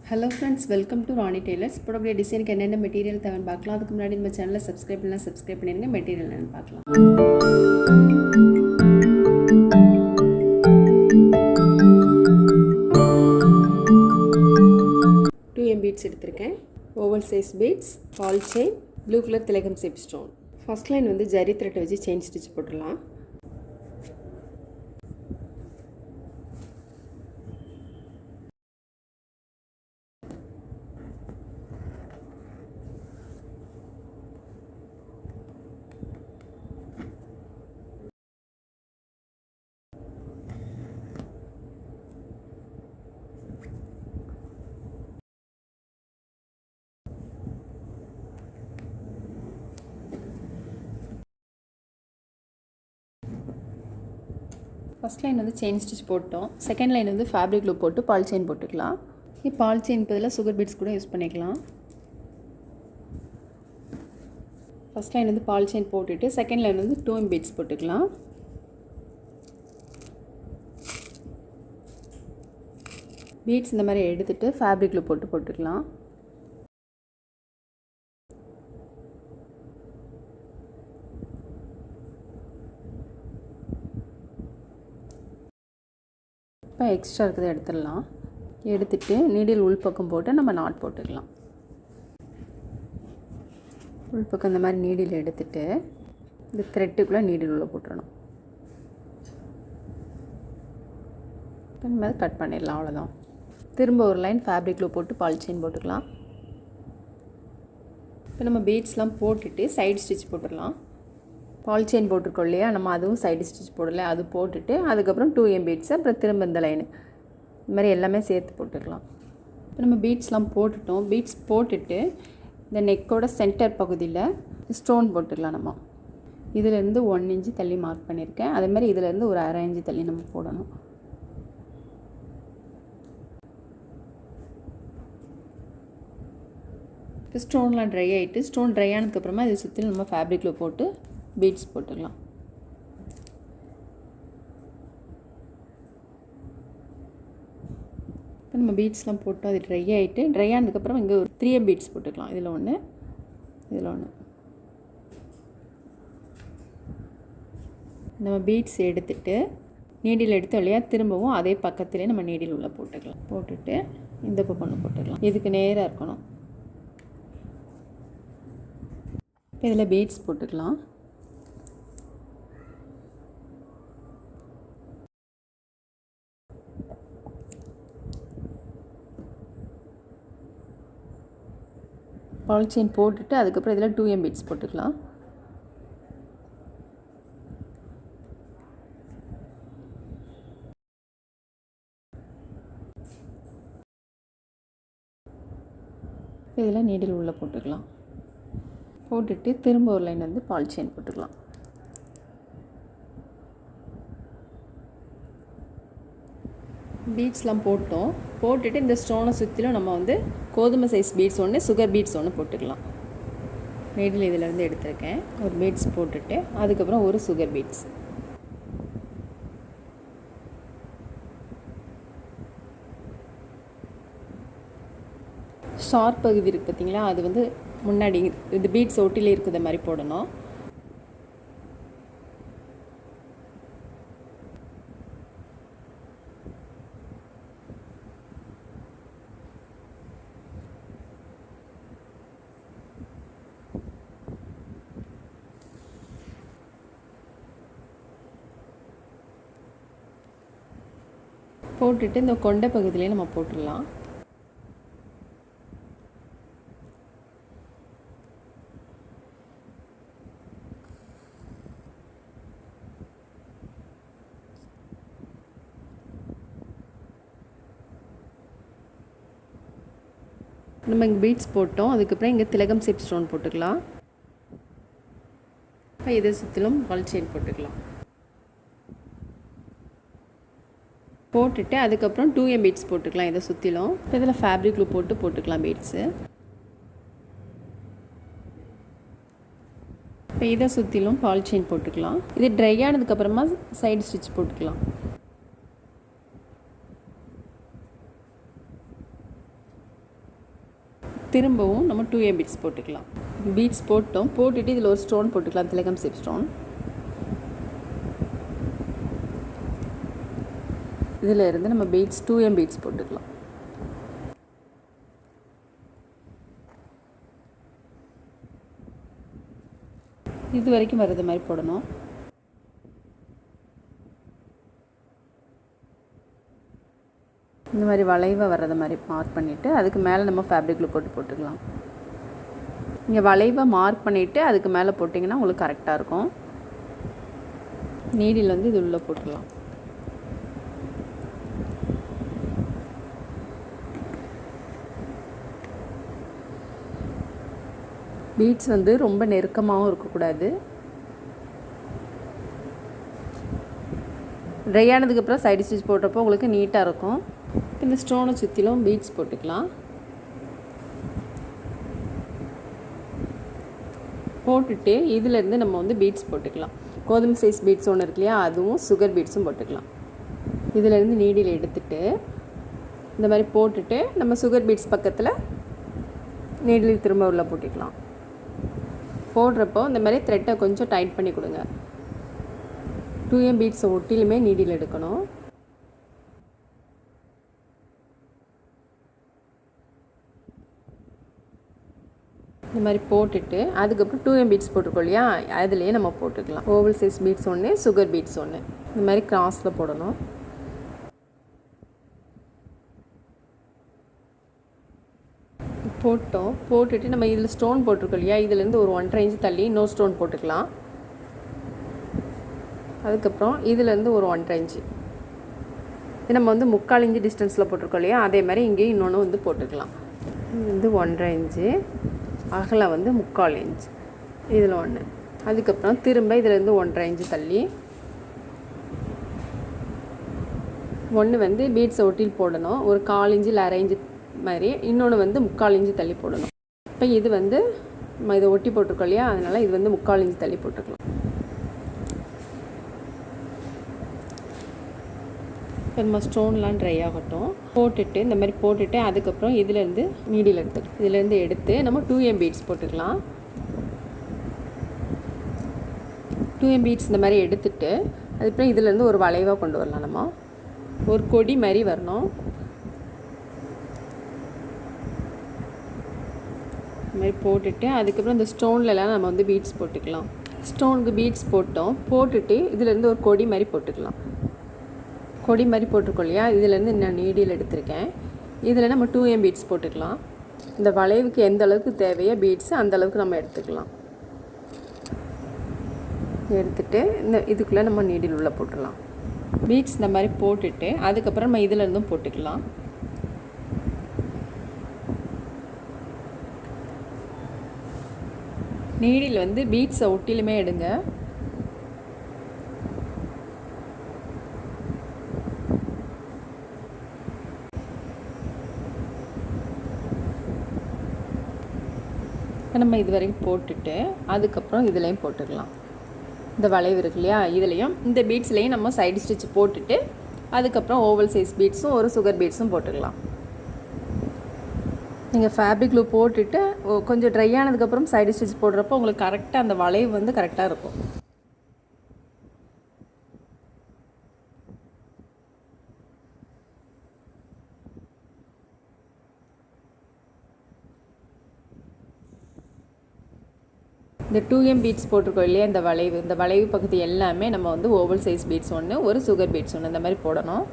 Hello friends, welcome to Ronnie Tailors. போடக்கூடிய டிசைனுக்கு என்னென்ன மெட்டீரியல் தேவைன்னு பார்க்கலாம். அதுக்கு முன்னாடி நம்ம சேனலை சப்ஸ்கிரைப் பண்ணிடுங்க. மெட்டீரியல் என்னென்னு பார்க்கலாம். 2M பீட்ஸ் எடுத்திருக்கேன். Oval size beads, ball chain, blue colour திலகம் ஷேப் ஸ்டோன். ஃபர்ஸ்ட் லைன் வந்து ஜரி த்ரெட்டை வச்சு செயின் ஸ்டிச் போட்டுடலாம். ஃபஸ்ட் லைன் வந்து செயின் ஸ்டிச் போட்டோம். செகண்ட் லைன் வந்து ஃபேப்ரிக் க்ளூ போட்டு பால் செயின் போட்டுக்கலாம். பால் செயின் பதிலாக சுகர் பீட்ஸ் கூட யூஸ் பண்ணிக்கலாம். ஃபஸ்ட் லைன் வந்து பால் செயின் போட்டுட்டு செகண்ட் லைன் வந்து 2M பீட்ஸ் போட்டுக்கலாம். பீட்ஸ் இந்த மாதிரி எடுத்துகிட்டு ஃபேப்ரிக் க்ளூ போட்டுக்கலாம். இப்போ எக்ஸ்ட்ரா இருக்கிறத எடுத்துடலாம். எடுத்துகிட்டு நீடில் உள்பக்கம் போட்டு நம்ம நாட் போட்டுக்கலாம். உள்பக்கம் இந்த மாதிரி நீடில் எடுத்துகிட்டு இந்த த்ரெட்டுக்குள்ளே நீடில் உள்ள போட்டுடணும். இந்த மாதிரி கட் பண்ணிடலாம். அவ்வளோதான். திரும்ப ஒரு லைன் ஃபேப்ரிக் க்ளூ போட்டு பால் செயின் போட்டுக்கலாம். இப்போ நம்ம பீட்ஸ்லாம் போட்டுட்டு சைடு ஸ்டிச் போட்டுடலாம். பால் செயின் போட்டிருக்கோம் இல்லையா, நம்ம அதுவும் சைடு ஸ்டிச் போடலை, அது போட்டுட்டு அதுக்கப்புறம் 2M பீட்ஸு, அப்புறம் திரும்ப இந்த லைனு, இந்த மாதிரி எல்லாமே சேர்த்து போட்டுக்கலாம். இப்போ நம்ம பீட்ஸ்லாம் போட்டுட்டோம். பீட்ஸ் போட்டுட்டு இந்த நெக்கோட சென்டர் பகுதியில் ஸ்டோன் போட்டுக்கலாம். நம்ம இதிலேருந்து 1 இன்ச்சு தள்ளி மார்க் பண்ணியிருக்கேன். அதேமாதிரி இதிலேருந்து ஒரு 1/2 இன்ச்சு தள்ளி நம்ம போடணும். இப்போ ஸ்டோன்லாம் ட்ரை ஆகிட்டு, ஸ்டோன் ட்ரை ஆனதுக்கப்புறமா இதை சுற்றி நம்ம ஃபேப்ரிக்கில் போட்டு பீட்ஸ் போட்டுக்கலாம். இப்போ நம்ம பீட்ஸ்லாம் போட்டு அது ட்ரை ஆகிட்டு, ட்ரை ஆனதுக்கப்புறம் இங்கே ஒரு 3M பீட்ஸ் போட்டுக்கலாம். இதில் ஒன்று, இதில் ஒன்று. நம்ம பீட்ஸ் எடுத்துகிட்டு நீடில் எடுத்தோம் இல்லையா, திரும்பவும் அதே பக்கத்துலேயே நம்ம நீடில் உள்ள போட்டுக்கலாம். போட்டுட்டு இந்த பக்கம் போட்டுக்கலாம். இதுக்கு நேராக இருக்கணும். இப்போ இதில் பீட்ஸ் போட்டுக்கலாம். பால் செயின் போட்டுட்டு அதுக்கப்புறம் இதில் 2M பீட்ஸ் போட்டுக்கலாம். இதில் நீடில் உள்ள போட்டுக்கலாம். போட்டுட்டு திரும்ப ஒரு லைன் வந்து பால் செயின் போட்டுக்கலாம். பீட்ஸ்லாம் போட்டோம். போட்டுட்டு இந்த ஸ்டோனை சுற்றிலும் நம்ம வந்து கோதுமை சைஸ் பீட்ஸ் ஒன்று, சுகர் பீட்ஸ் ஒன்று போட்டுக்கலாம். நீடில் இதிலேருந்து எடுத்திருக்கேன். ஒரு பீட்ஸ் போட்டுட்டு அதுக்கப்புறம் ஒரு சுகர் பீட்ஸ். ஷார்ப் பகுதி இருக்குது பார்த்திங்களா, அது வந்து முன்னாடி இந்த பீட்ஸ் ஒட்டிலே இருக்கிற மாதிரி போடணும். போட்டுட்டு இந்த கொண்டை பகுதியிலே நம்ம போட்டுடலாம். நம்ம இங்கே பீட்ஸ் போட்டோம். அதுக்கப்புறம் இங்கே திலகம் ஷேப் ஸ்டோன் போட்டுக்கலாம். இப்போ இதை சுற்றிலும் பால் செயின் போட்டுக்கலாம். போட்டுட்டு அதுக்கப்புறம் 2M பீட்ஸ் போட்டுக்கலாம். இதை சுற்றிலும் இப்போ இதில் ஃபேப்ரிக் க்ளூ போட்டுக்கலாம் பீட்ஸு. இப்போ இதை சுற்றிலும் பால் செயின் போட்டுக்கலாம். இது ட்ரை ஆனதுக்கப்புறமா சைடு ஸ்டிச் போட்டுக்கலாம். திரும்பவும் நம்ம 2 பீட்ஸ் போட்டுக்கலாம். பீட்ஸ் போட்டோம். போட்டுட்டு இதில் ஒரு ஸ்டோன் போட்டுக்கலாம், திலகம் ஷேப் ஸ்டோன். இதில் இருந்து நம்ம பீட்ஸ் 2 பீட்ஸ் போட்டுக்கலாம். இது வரைக்கும் வர்றது மாதிரி போடணும். இந்த மாதிரி வளைவாக வர்றது மாதிரி மார்க் பண்ணிவிட்டு அதுக்கு மேலே நம்ம ஃபேப்ரிக் க்ளூ போட்டுக்கலாம். இங்கே வளைவாக மார்க் பண்ணிவிட்டு அதுக்கு மேலே போட்டிங்கன்னா உங்களுக்கு கரெக்டாக இருக்கும். நீடில் வந்து இது உள்ளே போட்டுடலாம். பீட்ஸ் வந்து ரொம்ப நெருக்கமாகவும் இருக்கக்கூடாது. ட்ரை ஆனதுக்கப்புறம் சைடு ஸ்டிச் போடுறப்போ உங்களுக்கு நீட்டாக இருக்கும். இந்த ஸ்டோனை சுற்றிலும் பீட்ஸ் போட்டுக்கலாம். போட்டுட்டு இதிலேருந்து நம்ம வந்து பீட்ஸ் போட்டுக்கலாம். கோதுமை சைஸ் பீட்ஸ் ஒன்று இருக்கு இல்லையா, அதுவும் சுகர் பீட்ஸும் போட்டுக்கலாம். இதிலேருந்து நீடில் எடுத்துட்டு இந்த மாதிரி போட்டுட்டு நம்ம சுகர் பீட்ஸ் பக்கத்தில் நீடில் திரும்ப உள்ள போட்டுக்கலாம். போடுறப்போ இந்த மாதிரி த்ரெட்டை கொஞ்சம் டைட் பண்ணி கொடுங்க. 2 பீட்ஸை ஒட்டிலுமே நீடில் எடுக்கணும். இந்த மாதிரி போட்டுட்டு அதுக்கப்புறம் 2 பீட்ஸ் போட்டுருக்கோம் இல்லையா, அதுலேயே நம்ம போட்டுக்கலாம். ஓவல் சைஸ் பீட்ஸ் ஒன்று, சுகர் பீட்ஸ் ஒன்று, இந்த மாதிரி கிராஸில் போடணும். போட்டோம். போட்டுட்டு நம்ம இதில் ஸ்டோன் போட்டிருக்கோம் இல்லையா, இதுலேருந்து ஒரு 1.5 இன்ச் தள்ளி இன்னொரு ஸ்டோன் போட்டுக்கலாம். அதுக்கப்புறம் இதிலேருந்து ஒரு 1.5 இன்ச்சு இது நம்ம வந்து 3/4 இன்ச்சு டிஸ்டன்ஸில் போட்டிருக்கோம் இல்லையா, அதே மாதிரி இங்கேயும் இன்னொன்று வந்து போட்டுக்கலாம். இது வந்து 1.5 இன்ச்சு, அகலம் வந்து 3/4 இன்ச், இதில் ஒன்று. அதுக்கப்புறம் திரும்ப இதிலேருந்து 1.5 இன்ச்சு தள்ளி ஒன்று வந்து பீட்ஸை ஒட்டில் போடணும். ஒரு 1/4 இன்ச்சு இல்லை 1/2 இன்ச்சு மாதிரி, இன்னொன்று வந்து 3/4 இன்ச்சு தள்ளி போடணும். இப்போ இது வந்து நம்ம இதை ஒட்டி போட்டிருக்கோம் இல்லையா, அதனால் இது வந்து 3/4 இன்ச்சு தள்ளி போட்டுக்கலாம். இப்போ நம்ம ஸ்டோன்லாம் ட்ரை ஆகட்டும். போட்டுட்டு இந்த மாதிரி போட்டுட்டு அதுக்கப்புறம் இதிலேருந்து நீடில் எடுத்துக்கலாம். இதிலேருந்து எடுத்து நம்ம 2 பீட்ஸ் போட்டுக்கலாம். 2 பீட்ஸ் இந்த மாதிரி எடுத்துட்டு அதுக்கப்புறம் இதிலேருந்து ஒரு வளைவாக கொண்டு வரலாம். நம்ம ஒரு கொடி மாதிரி வரணும். இந்த மாதிரி போட்டுட்டு அதுக்கப்புறம் இந்த ஸ்டோன்லலாம் நம்ம வந்து பீட்ஸ் போட்டுக்கலாம். ஸ்டோனுக்கு பீட்ஸ் போட்டோம். போட்டுட்டு இதிலேருந்து ஒரு கொடி மாதிரி போட்டுக்கலாம். கொடி மாதிரி போட்டிருக்கோம் இல்லையா, இதிலேருந்து நான் நீடில் எடுத்திருக்கேன். இதில் நம்ம 2 பீட்ஸ் போட்டுக்கலாம். இந்த வளைவுக்கு எந்த அளவுக்கு தேவையோ பீட்ஸு அந்தளவுக்கு நம்ம எடுத்துக்கலாம். எடுத்துகிட்டு இந்த இதுக்குள்ளே நம்ம நீடில் உள்ளே போட்டுடலாம். பீட்ஸ் இந்த மாதிரி போட்டுட்டு அதுக்கப்புறம் நம்ம இதிலேருந்தும் போட்டுக்கலாம். நீடில் வந்து பீட்ஸை ஒட்டிலுமே எடுங்க. நம்ம இது வரைக்கும் போட்டுட்டு அதுக்கப்புறம் இதுலேயும் போட்டுக்கலாம். இந்த வளைவு இருக்கு இல்லையா, இதுலேயும் இந்த பீட்ஸ்லேயும் நம்ம சைடு ஸ்டிச் போட்டுட்டு அதுக்கப்புறம் ஓவல் சைஸ் பீட்ஸும் ஒரு சுகர் பீட்ஸும் போட்டுக்கலாம். நீங்கள் ஃபேப்ரிக் க்ளூ போட்டுட்டு கொஞ்சம் ட்ரை ஆனதுக்கப்புறம் சைடு ஸ்டிச் போடுறப்போ உங்களுக்கு கரெக்டாக அந்த வளைவு வந்து கரெக்டாக இருக்கும். இந்த 2 பீட்ஸ் போட்டிருக்கோம் இல்லையா, இந்த வளைவு பக்கத்து எல்லாமே நம்ம வந்து ஓவல் சைஸ் பீட்ஸ் ஒன்று, ஒரு சுகர் பீட்ஸ் ஒன்று இந்த மாதிரி போடணும்.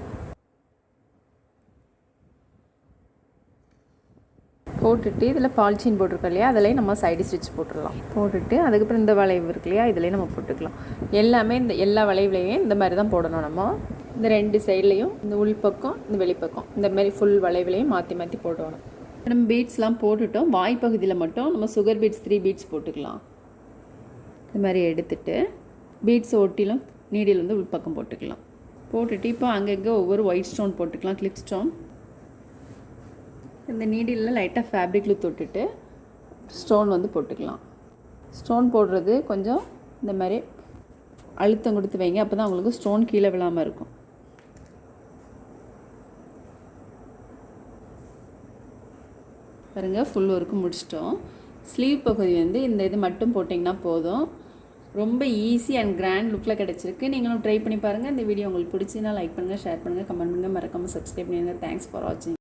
போட்டுட்டு இதில் பால்சீன் போட்டிருக்கோம் இல்லையா, அதில் நம்ம சைடு ஸ்டிச் போட்டுடலாம். போட்டுட்டு அதுக்கப்புறம் இந்த வளைவு இருக்கு இல்லையா, இதில் நம்ம போட்டுக்கலாம். எல்லாமே இந்த எல்லா வளைவுலையும் இந்த மாதிரி தான் போடணும். நம்ம இந்த 2 சைட்லேயும் இந்த உள்பக்கம் இந்த வெளிப்பக்கம் இந்த மாதிரி ஃபுல் வளைவுலையும் மாற்றி மாற்றி போடணும். நம்ம பீட்ஸ்லாம் போட்டுட்டோம். வாய்ப்பகுதியில் மட்டும் நம்ம சுகர் பீட்ஸ் 3 பீட்ஸ் போட்டுக்கலாம். இந்த மாதிரி எடுத்துட்டு பீட்ஸை ஒட்டிலும் நீடில் வந்து உள்பக்கம் போட்டுக்கலாம். போட்டுட்டு இப்போ அங்கங்கே ஒவ்வொரு ஒயிட் ஸ்டோன் போட்டுக்கலாம், கிளிப் ஸ்டோன். இந்த நீடிலில் லைட்டாக ஃபேப்ரிக்கில் தொட்டுட்டு ஸ்டோன் வந்து போட்டுக்கலாம். ஸ்டோன் போடுறது கொஞ்சம் இந்த மாதிரி அழுத்தம் கொடுத்து வைங்க, அப்போ தான் உங்களுக்கு ஸ்டோன் கீழே விழாமல் இருக்கும். பாருங்கள் ஃபுல் ஒர்க்கு முடிச்சிட்டோம். ஸ்லீவ் பகுதி வந்து இந்த இது மட்டும் போட்டிங்கன்னா போதும். ரொம்ப ஈஸி அண்ட் கிராண்ட் லுக்கில் கிடச்சிருக்கு. நீங்களும் ட்ரை பண்ணி பாருங்கள். இந்த வீடியோ உங்களுக்கு பிடிச்சின்னா லைக் பண்ணுங்கள், ஷேர் பண்ணுங்கள், கமெண்ட் பண்ணுங்கள், மறக்காமல் சப்ஸ்கிரைப் பண்ணுங்கள். தேங்க்ஸ் ஃபார் வாட்சிங்.